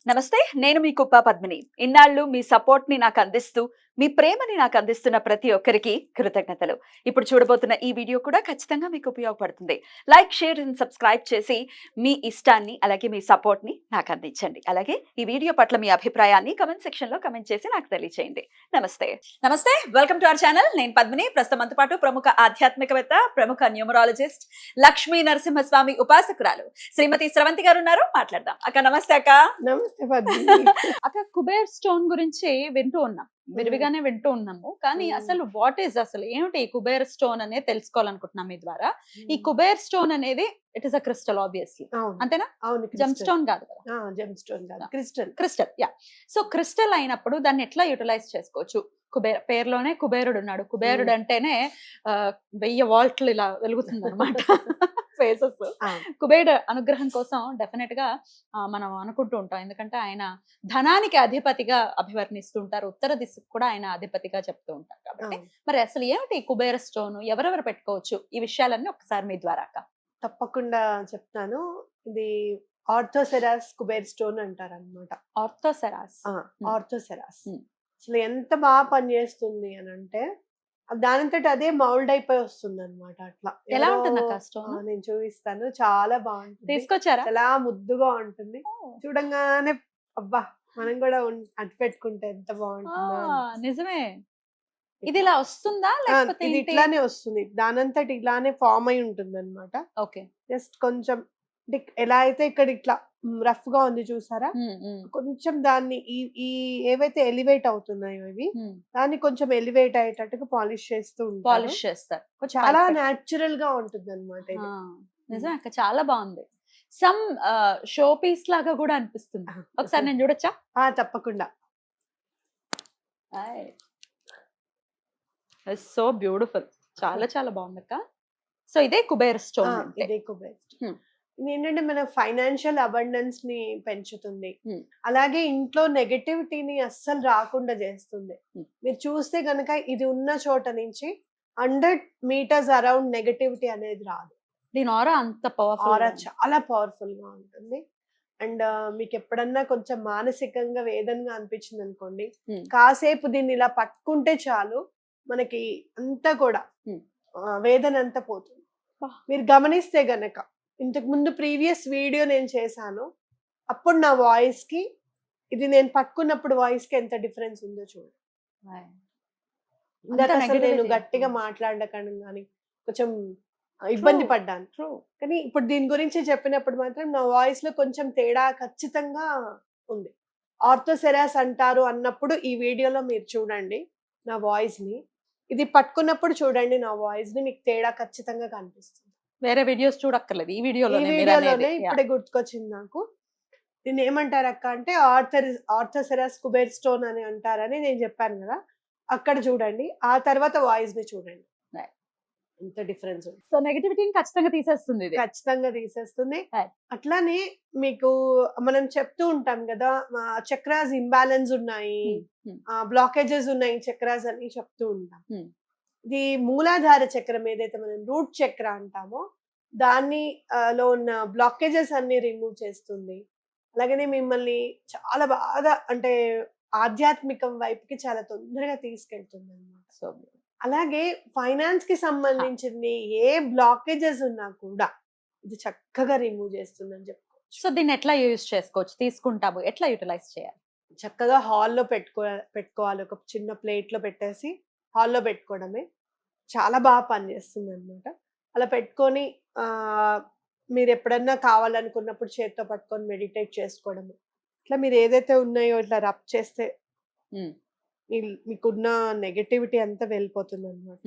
నమస్తే. నేను మీ కుప్ప పద్మిని. ఇన్నాళ్ళు మీ సపోర్ట్‌ని నాకందిస్తూ, మీ ప్రేమని నాకందిస్తున్న ప్రతి ఒక్కరికి కృతజ్ఞతలు. ఇప్పుడు చూడబోతున్న ఈ వీడియో కూడా ఖచ్చితంగా మీకు ఉపయోగపడుతుంది. లైక్, షేర్ అండ్ సబ్స్క్రైబ్ చేసి మీ ఇష్టాన్ని, అలాగే మీ సపోర్ట్‌ని నాకందించండి. అలాగే ఈ వీడియో పట్ల మీ అభిప్రాయాన్ని కామెంట్ సెక్షన్‌లో కామెంట్ చేసి నాకు తెలియచేయండి. నమస్తే. నమస్తే. Welcome to our channel. నేను పద్మిని. ప్రస్తుతం మనతో పాటు ప్రముఖ ఆధ్యాత్మికవేత్త, ప్రముఖ న్యూమరాలజిస్ట్, లక్ష్మీ నరసింహస్వామి ఉపాసకురాలు శ్రీమతి స్రవంతి గారు ఉన్నారు. మాట్లాడదాం. అక్క నమస్తే అక్క. నమస్తే పద్మిని. అక్క కుబేర్ స్టోన్ గురించి వింటూ ఉన్నాం, విరివిగానే వింటూ ఉన్నాము. కానీ అసలు వాట్ ఈస్, అసలు ఏమిటి ఈ కుబేర్ స్టోన్ అనేది తెలుసుకోవాలనుకుంటున్నాం మీ ద్వారా. ఈ కుబేర్ స్టోన్ అనేది it is a crystal obviously, అంతేనా? అవును, జెమ్ స్టోన్ కాదు కదా? జెమ్ స్టోన్ కాదు, crystal. Crystal, yeah. So crystal అయినప్పుడు దాన్ని ఎట్లా యూటిలైజ్ చేసుకోవచ్చు? కుబేర పేరులోనే కుబేరుడు ఉన్నాడు. కుబేరుడు అంటేనే 1000 వాల్ట్లు ఇలా వెలుగుతుంది అనమాట ఫేసెస్. కుబేరుడు అనుగ్రహం కోసం డెఫినెట్ గా మనం అనుకుంటూ ఉంటాం. ఎందుకంటే ఆయన ధనానికి అధిపతిగా అభివర్ణిస్తుంటారు, ఉత్తర దిశకు కూడా ఆయన అధిపతిగా చెప్తూ ఉంటారు. కాబట్టి మరి అసలు ఏమిటి కుబేర స్టోన్, ఎవరెవరు పెట్టుకోవచ్చు? ఈ విషయాలన్నీ ఒకసారి మీ ద్వారా అక్క. తప్పకుండా చెప్తాను. ఇది ఆర్థోసెరాస్ కుబేర్ స్టోన్ అంటారు అనమాట. ఆర్థోసెరాస్. ఆర్థోసెరాస్ అసలు ఎంత బాగా పనిచేస్తుంది అని అంటే దానంతటి అదే మౌల్డ్ అయిపోయి వస్తుంది అనమాట. అట్లా ఎలా ఉంటుంది అక్క స్టోన్? నేను చూపిస్తాను. చాలా బాగుంటుంది. తీసుకొచ్చారా? చాలా ముద్దుగా ఉంటుంది. చూడంగానే అబ్బా మనం కూడా అట్టు పెట్టుకుంటే ఎంత బాగుంటుందో. నిజమే. ఇది ఇలా వస్తుందా లేకపోతే ఇది ఇట్లానే వస్తుంది, దానంతటి ఇలానే ఫామ్ అయి ఉంటుంది అనమాట. ఓకే. జస్ట్ కొంచెం ఎలా అయితే ఇక్కడ ఇట్లా రఫ్ గా ఉంది చూసారా, కొంచెం దాన్ని ఈ ఏవైతే ఎలివేట్ అవుతున్నాయో ఇవి దాన్ని కొంచెం ఎలివేట్ అయ్యేటట్టుగా పాలిష్ చేస్తూ పాలిష్ చేస్తారు. చాలా న్యాచురల్ గా ఉంటుంది అనమాట. నిజమే అక్క, చాలా బాగుంది. సమ్ షో పీస్ లాగా కూడా అనిపిస్తుంది. ఒకసారి నేను చూడొచ్చా? తప్పకుండా. సో బ్యూటిఫుల్, చాలా చాలా బాగుంది అక్క. సో ఇదే కుబేర్ స్టోన్. ఇదే కుబేర్ స్టోన్ ఏంటంటే మన ఫైనాన్షియల్ అబండెన్స్ ని పెంచుతుంది. అలాగే ఇంట్లో నెగటివిటీని అస్సలు రాకుండా చేస్తుంది. మీరు చూస్తే గనక ఇది ఉన్న చోట నుంచి 100 meters అరౌండ్ నెగటివిటీ అనేది రాదు. దీని ఆరా అంత పవర్ఫుల్, ఆరా చాలా పవర్ఫుల్ గా ఉంటుంది. అండ్ మీకు ఎప్పుడన్నా కొంచెం మానసికంగా వేదనగా అనిపించింది అనుకోండి, కాసేపు దీన్ని ఇలా పట్టుకుంటే చాలు, మనకి అంతా కూడా వేదన అంతా పోతుంది. మీరు గమనిస్తే గనక ఇంతకు ముందు ప్రీవియస్ వీడియో నేను చేశాను, అప్పుడు నా వాయిస్ కి ఇది నేను పట్టుకున్నప్పుడు వాయిస్ కి ఎంత డిఫరెన్స్ ఉందో చూడండి. నేను గట్టిగా మాట్లాడడం కానీ కొంచెం ఇబ్బంది పడ్డాను. కానీ ఇప్పుడు దీని గురించి చెప్పినప్పుడు మాత్రం నా వాయిస్ లో కొంచెం తేడా ఖచ్చితంగా ఉంది. ఆర్థోసెరాస్ అంటారు అన్నప్పుడు ఈ వీడియోలో మీరు చూడండి నా వాయిస్ ని, ఇది పట్టుకున్నప్పుడు చూడండి నా వాయిస్ ని, మీకు తేడా ఖచ్చితంగా కనిపిస్తుంది. వేరే వీడియోస్ చూడక్కర్లేదు, ఈ వీడియోలోనే ఇప్పుడే గుర్తుకొచ్చింది నాకు. దీన్ని ఏమంటారు అక్క అంటే ఆర్థోసెరాస్ కుబేర్ స్టోన్ అని అంటారని నేను చెప్పాను కదా, అక్కడ చూడండి. ఆ తర్వాత వాయిస్ ని చూడండి, ఎంత డిఫరెన్స్ ఉంది. సో నెగటివిటీని ఖచ్చితంగా తీసేస్తుంది, ఖచ్చితంగా తీసేస్తుంది. అట్లానే మీకు మనం చెప్తూ ఉంటాం కదా, చక్రాస్ ఇంబ్యాలెన్స్ ఉన్నాయి, బ్లాకేజెస్ ఉన్నాయి చక్రాస్ అని చెప్తూ ఉంటాం. ఇది మూలాధార చక్రం ఏదైతే మనం రూట్ చక్ర అంటామో దాన్ని లో ఉన్న బ్లాకేజెస్ అన్ని రిమూవ్ చేస్తుంది. అలాగనే మిమ్మల్ని చాలా బాగా అంటే ఆధ్యాత్మికం వైపుకి చాలా తొందరగా తీసుకెళ్తుంది అన్నమాట. సో అలాగే ఫైనాన్స్ కి సంబంధించింది ఏ బ్లాకేజెస్ ఉన్నా కూడా ఇది చక్కగా రిమూవ్ చేస్తుంది అని చెప్పుకోవచ్చు. సో దీన్ని ఎట్లా యూజ్ చేసుకోవచ్చు, తీసుకుంటాము, ఎట్లా యూటిలైజ్ చేయాలి? చక్కగా హాల్లో పెట్టుకోవాలి. ఒక చిన్న ప్లేట్ లో పెట్టేసి హాల్లో పెట్టుకోవడమే చాలా బాగా పనిచేస్తుంది అనమాట. అలా పెట్టుకొని మీరు ఎప్పుడన్నా కావాలనుకున్నప్పుడు చేతితో పట్టుకొని మెడిటేట్ చేసుకోవడము. ఇట్లా మీరు ఏదైతే ఉన్నాయో ఇట్లా రబ్ చేస్తే మీకున్న నెగటివిటీ అంతా వెళ్ళిపోతుంది అనమాట.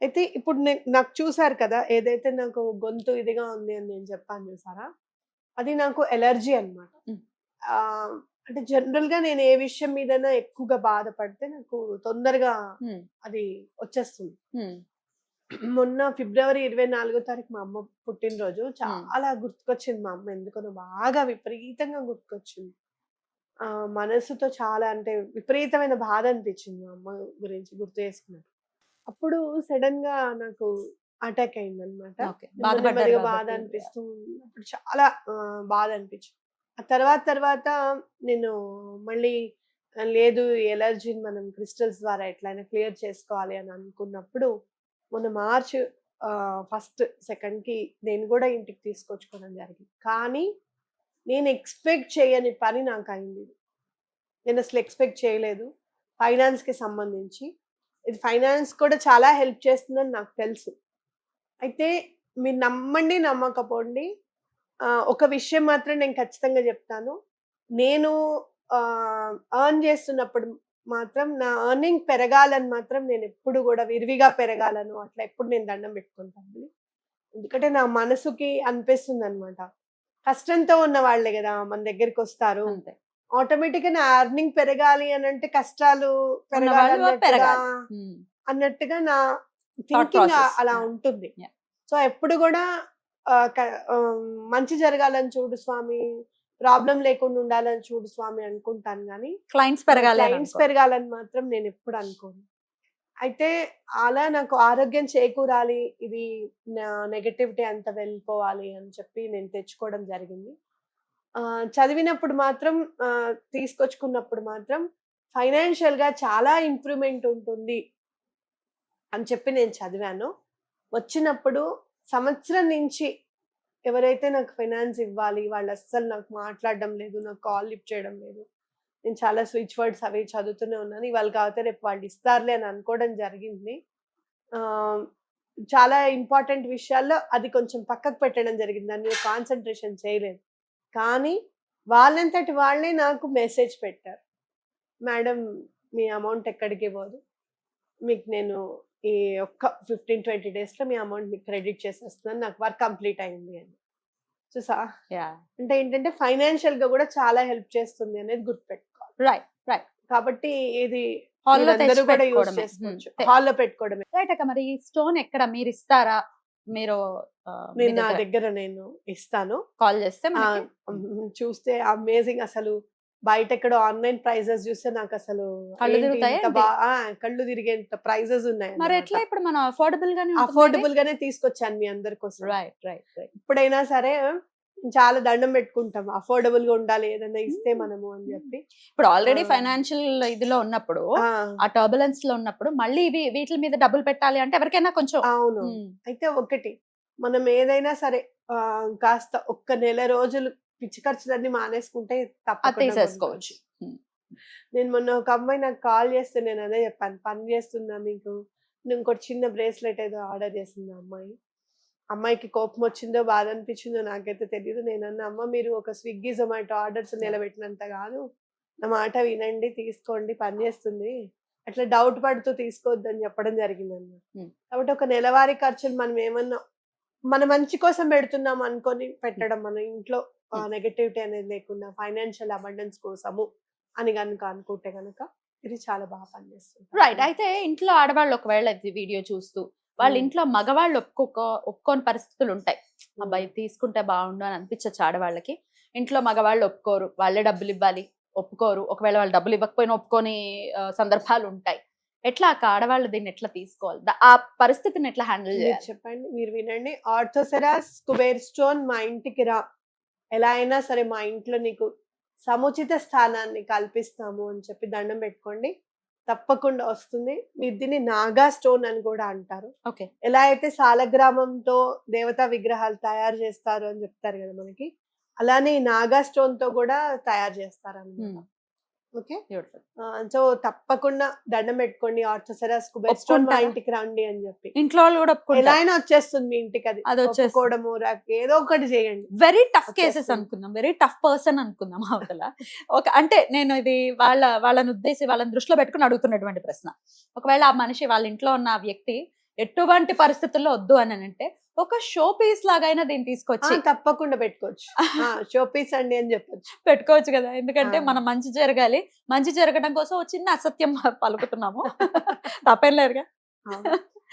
అయితే ఇప్పుడు నాకు చూసారు కదా, ఏదైతే నాకు గొంతు ఇదిగా ఉంది అని నేను చెప్పాను చూసారా, అది నాకు ఎలర్జీ అనమాట. అంటే జనరల్ గా నేను ఏ విషయం మీదైనా ఎక్కువగా బాధపడితే నాకు తొందరగా అది వచ్చేస్తుంది. మొన్న ఫిబ్రవరి 24వ తారీఖు మా అమ్మ పుట్టినరోజు. చాలా గుర్తుకొచ్చింది మా అమ్మ, ఎందుకనో బాగా విపరీతంగా గుర్తుకొచ్చింది. మనసుతో చాలా అంటే విపరీతమైన బాధ అనిపించింది మా అమ్మ గురించి గుర్తు చేసుకున్నట్టు. అప్పుడు సడన్ గా నాకు అటాక్ అయింది అనమాట. బాధ అనిపిస్తూ అప్పుడు చాలా బాధ అనిపించింది. ఆ తర్వాత నేను మళ్ళీ లేదు ఈ ఎలర్జీని మనం క్రిస్టల్స్ ద్వారా ఎట్లైనా క్లియర్ చేసుకోవాలి అని అనుకున్నప్పుడు మొన్న మార్చ్ ఫస్ట్ సెకండ్కి నేను కూడా ఇంటికి తీసుకొచ్చుకోవడం జరిగింది. కానీ నేను ఎక్స్పెక్ట్ చేయని పని నాకు అయింది. నేను అసలు ఎక్స్పెక్ట్ చేయలేదు. ఫైనాన్స్కి సంబంధించి ఇది ఫైనాన్స్ కూడా చాలా హెల్ప్ చేస్తుందని నాకు తెలుసు. అయితే మీరు నమ్మండి నమ్మకపోండి, ఒక విషయం మాత్రం నేను ఖచ్చితంగా చెప్తాను. నేను ఎర్న్ చేస్తున్నప్పుడు మాత్రం నా ఎర్నింగ్ పెరగాలని మాత్రం నేను ఎప్పుడు కూడా విరివిగా పెరగాలను అట్లా ఎప్పుడు నేను దండం పెట్టుకుంటాను. ఎందుకంటే నా మనసుకి అనిపిస్తుంది అనమాట, కష్టంతో ఉన్న వాళ్ళే కదా మన దగ్గరికి వస్తారు. అంతే. ఆటోమేటిక్ గా నా ఎర్నింగ్ పెరగాలి అని అంటే కష్టాలు ఉన్నవాళ్ళు పెరగాలి పెరగాలి. అన్నట్టుగా నా థాట్ థింకింగ్ ప్రాసెస్. అలా ఉంటుంది. Yeah. సో ఎప్పుడు కూడా మంచి జరగాలని చూడు స్వామి, ప్రాబ్లం లేకుండా ఉండాలని చూడు స్వామి అనుకుంటాను కానీ క్లయింట్స్ పెరగాలి అని క్లయింట్స్ అనుకో. పెరగాలని మాత్రం నేను ఎప్పుడు అనుకోను. అయితే అలా నాకు ఆరోగ్యం చేకూరాలి, ఇది నా నెగటివిటీ అంతా వెళ్ళిపోవాలి అని చెప్పి నేను తెచ్చుకోవడం జరిగింది. చదివినప్పుడు మాత్రం తీసుకొచ్చుకున్నప్పుడు మాత్రం ఫైనాన్షియల్‌గా చాలా ఇంప్రూవ్‌మెంట్ ఉంటుంది అని చెప్పి నేను చదివాను. వచ్చినప్పుడు సంవత్సరం నుంచి ఎవరైతే నాకు ఫైనాన్స్ ఇవ్వాలి, వాళ్ళు అస్సలు నాకు మాట్లాడడం లేదు, నాకు కాల్ లిఫ్ట్ చేయడం లేదు. నేను చాలా స్విచ్ వర్డ్స్ అవి చదువుతూనే ఉన్నాను. ఇవాళ కాకపోతే రేపు వాళ్ళు ఇస్తారులే అని అనుకోవడం జరిగింది. ఆహ్, చాలా ఇంపార్టెంట్ విషయాల్లో అది కొంచెం పక్కకు పెట్టడం జరిగింది. దాని మీద కాన్సంట్రేషన్ చేయలేదు. కానీ వాళ్ళంతట వాళ్ళే నాకు మెసేజ్ పెట్టారు. మేడం మీ అమౌంట్ ఎక్కడికి పోదు. మీకు నేను ఈ ఒక్క 15-20 డేస్‌లో మీ అమౌంట్ మీకు క్రెడిట్ చేసేస్తున్నాను. నాకు వర్క్ కంప్లీట్ అయింది అని. చూసావా? యాహ్! అంటే ఏంటంటే ఫైనాన్షియల్‌గా కూడా చాలా హెల్ప్ చేస్తుంది అనేది గుర్తుపెట్టుకోవాలి. రైట్. రైట్. కాబట్టి ఇది హాల్‌లో మీరందరూ తెచ్చి కూడా యూజ్ పెట్టుకోవడమే. చేసుకోవచ్చు. హాల్‌లో పెట్టుకోవడమే. రైట్ అక్క. మరి ఈ స్టోన్ ఎక్కడ మీరు ఇస్తారా? మీరు మీ నేను నా దగ్గర దగ్గర నేను ఇస్తాను. కాల్ చేస్తే మనకి చూస్తే అమేజింగ్ అసలు. బయట ఎక్కడో ఆన్‌లైన్ ప్రైజెస్ చూస్తే నాకసలు కళ్ళు ఏంటి తిరుగుతాయా ఇంత ఏంటి? కళ్ళు తిరిగేంత ప్రైజెస్ మరి ఉన్నాయన్నమాట. ఎట్లా ఇప్పుడు మనం అఫోర్డబుల్ గానే ఉంటుందా ఇది? అఫోర్డబుల్ గానే తీసుకొచ్చాను మీ అందరి కోసం. రైట్. రైట్. రైట్. ఇప్పుడైనా సరే చాలా దండం పెట్టుకుంటాం. అఫోర్డబుల్ గా ఉండాలి ఏదైనా ఇస్తే మనము అని చెప్పి. ఇప్పుడు ఆల్రెడీ ఆ. ఫైనాన్షియల్ ఇదిలో ఉన్నప్పుడు, ఆ, ఆ టర్బులెన్స్ లో ఉన్నప్పుడు మళ్ళీ వీటి మీద డబ్బులు పెట్టాలి అంటే ఎవరికైనా కొంచెం అవును. అయితే ఒకటి మనం ఏదైనా సరే కాస్త ఒక్క నెల రోజులు పిచ్చి ఖర్చులన్నీ మానేసుకుంటే అది తప్పకుండా తీసేసుకోవచ్చు. కొనుక్కోవచ్చు. నేను మొన్న ఒక అమ్మాయి నాకు కాల్ చేస్తే నేను అదే చెప్పాను, పని చేస్తున్నా మీకు, ఇంకోటి చిన్న బ్రేస్లెట్ ఏదో ఆర్డర్ చేసింది ఆ అమ్మాయి. అమ్మాయికి కోపం వచ్చిందో బాధ అనిపించిందో నాకైతే తెలియదు. నేను అన్న, అమ్మ మీరు ఒక స్విగ్గీ జొమాటో ఆర్డర్స్ నిలబెట్టినంత కాదు, నా మాట వినండి, తీసుకోండి, పని చేస్తుంది, అట్లా డౌట్ పడుతూ తీసుకోవద్దని చెప్పడం జరిగింది అన్నమాట. కాబట్టి ఒక నెలవారీ ఖర్చులు మనం ఏమన్నా మన మంచి కోసం పెడుతున్నాం అనుకొని పెట్టడం, మన ఇంట్లో నెగటివిటీ అనేది లేకుండా ఫైనాన్షియల్ అబండెన్స్ కోసము అని కనుక అనుకుంటే కనుక ఇది చాలా బాగా పనిచేస్తుంది. రైట్. అయితే ఇంట్లో ఆడవాళ్ళు ఒకవేళ ఇది వీడియో చూస్తూ వాళ్ళ ఇంట్లో మగవాళ్ళు ఒప్పుకోని పరిస్థితులు ఉంటాయి. అబ్బాయి తీసుకుంటే బాగుండు అని అనిపించచ్చు ఆడవాళ్ళకి. ఇంట్లో మగవాళ్ళు ఒప్పుకోరు, వాళ్ళే డబ్బులు ఇవ్వాలి, ఒప్పుకోరు. ఒకవేళ వాళ్ళు డబ్బులు ఇవ్వకపోయినా ఒప్పుకొని సందర్భాలు ఉంటాయి. ఎట్లా అక్క ఆడవాళ్ళు దీన్ని ఎట్లా తీసుకోవాలి? ఆ పరిస్థితిని ఎట్లా హ్యాండిల్ మీరు చేయాలి? చెప్పండి, మీరు వినండి. ఆర్థోసెరాస్ కుబేర్ స్టోన్ మా ఇంటికి రా, ఎలా అయినా సరే మా ఇంట్లో నీకు సముచిత స్థానాన్ని కల్పిస్తాము అని చెప్పి దండం పెట్టుకోండి, తప్పకుండా వస్తుంది. మీరు దీన్ని నాగా స్టోన్ అని కూడా అంటారు. ఓకే. ఎలా అయితే సాలగ్రామంతో దేవతా విగ్రహాలు తయారు చేస్తారు అని చెప్తారు కదా మనకి, అలానే ఈ నాగా స్టోన్ తో కూడా తయారు చేస్తారు అన్నమాట. ఓకే. బ్యూటిఫుల్. సో తప్పకుండా దండం పెట్టుకోండి, ఆర్థోసెరాస్ కుబేర్ స్టోన్ మా ఒప్పుకుంటారా? ఇంటికి రండి అని చెప్పి. ఇంట్లో వాళ్ళు కూడా ఎలా ఒప్పుకుంటారు. అయినా వచ్చేస్తుంది మీ ఇంటికి, అది అది వచ్చేస్తుంది. ఒప్పుకోవడము ఏదో ఒకటి చేయండి. వెరీ టఫ్ కేసెస్ వచ్చేస్తుంది. అనుకుందాం, వెరీ టఫ్ పర్సన్ అనుకుందాం అవతల. అంటే నేను ఇది వాళ్ళని ఉద్దేశి వాళ్ళని దృష్టిలో పెట్టుకుని అడుగుతున్నటువంటి ప్రశ్న. ఒకవేళ ఆ మనిషి వాళ్ళ ఇంట్లో ఉన్న ఆ వ్యక్తి ఎటువంటి పరిస్థితుల్లో వద్దు అని అంటే ఒక షో పీస్ లాగైనా దీన్ని తీసుకొచ్చి తప్పకుండా పెట్టుకోవచ్చు. షో పీస్ అండి అని చెప్పొచ్చు. పెట్టుకోవచ్చు కదా. ఎందుకంటే ఆ. మనం మంచి జరగాలి, మంచి జరగడం కోసం ఒక చిన్న అసత్యం పలుకుతున్నాము. తప్పేం లేదుగా.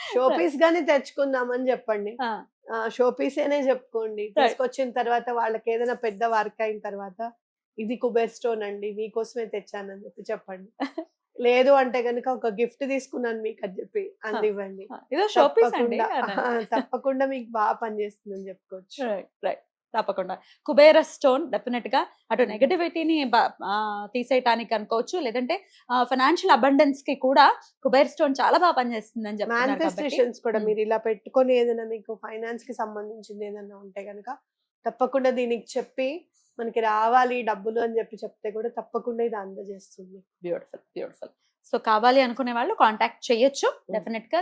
షో పీస్ గానీ తెచ్చుకుందామని చెప్పండి. షో పీస్ అనే చెప్పుకోండి. తీసుకొచ్చిన తర్వాత వాళ్ళకి ఏదైనా పెద్ద వర్క్ అయిన తర్వాత ఇది కుబేర్ స్టోన్ అండి, మీకోసమే తెచ్చానని చెప్పండి. లేదు అంటే గనుక ఒక గిఫ్ట్ తీసుకున్నాను మీకు అని చెప్పి అందివ్వండి. ఇదో షో పీస్ అండి. తప్పకుండా మీకు బాగా పనిచేస్తుందని చెప్పుకోవచ్చు. రైట్. తప్పకుండా. కుబేర స్టోన్ డెఫినెట్ గా అటు నెగటివిటీని తీసేయటానికి అనుకోవచ్చు, లేదంటే ఫైనాన్షియల్ అబండెన్స్ కి కూడా కుబేర స్టోన్ చాలా బాగా పనిచేస్తుంది అని చెప్తున్నారు కాబట్టి. మేనిఫెస్టేషన్స్ కూడా మ్మ్. మీరు ఇలా పెట్టుకొని ఏదైనా మీకు ఫైనాన్స్ కి సంబంధించింది ఏదైనా ఉంటే కనుక తప్పకుండా దీనికి చెప్పి మనకి రావాలి డబ్బులు అని చెప్పి చెప్తే కూడా తప్పకుండా ఇది అందజేస్తుంది. Beautiful beautiful. సో కావాలి అనుకునే వాళ్ళు కాంటాక్ట్ చేయొచ్చు డెఫినెట్ గా.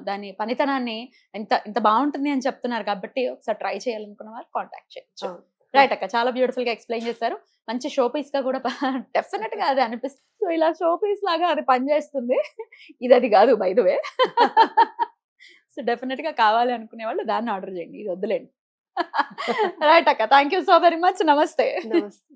దాని పనితనాన్ని ఇంత బాగుంటుంది అని చెప్తున్నారు కాబట్టి ఒకసారి ట్రై చేయాలనుకున్న వాళ్ళు కాంటాక్ట్ చేయొచ్చు. రైట్ అక్క, చాలా బ్యూటిఫుల్ గా ఎక్స్ప్లెయిన్ చేశారు. మంచి షో పీస్ గా కూడా డెఫినెట్ గా అది అనిపిస్తుంది. సో ఇలా షో పీస్ లాగా అది పనిచేస్తుంది. ఇది అది కాదు by the way. So definite గా కావాలి అనుకునే వాళ్ళు దాన్ని ఆర్డర్ చేయండి, ఇది వద్దులేండి. రైట్ అక్క, thank you so very much. నమస్తే. నమస్తే.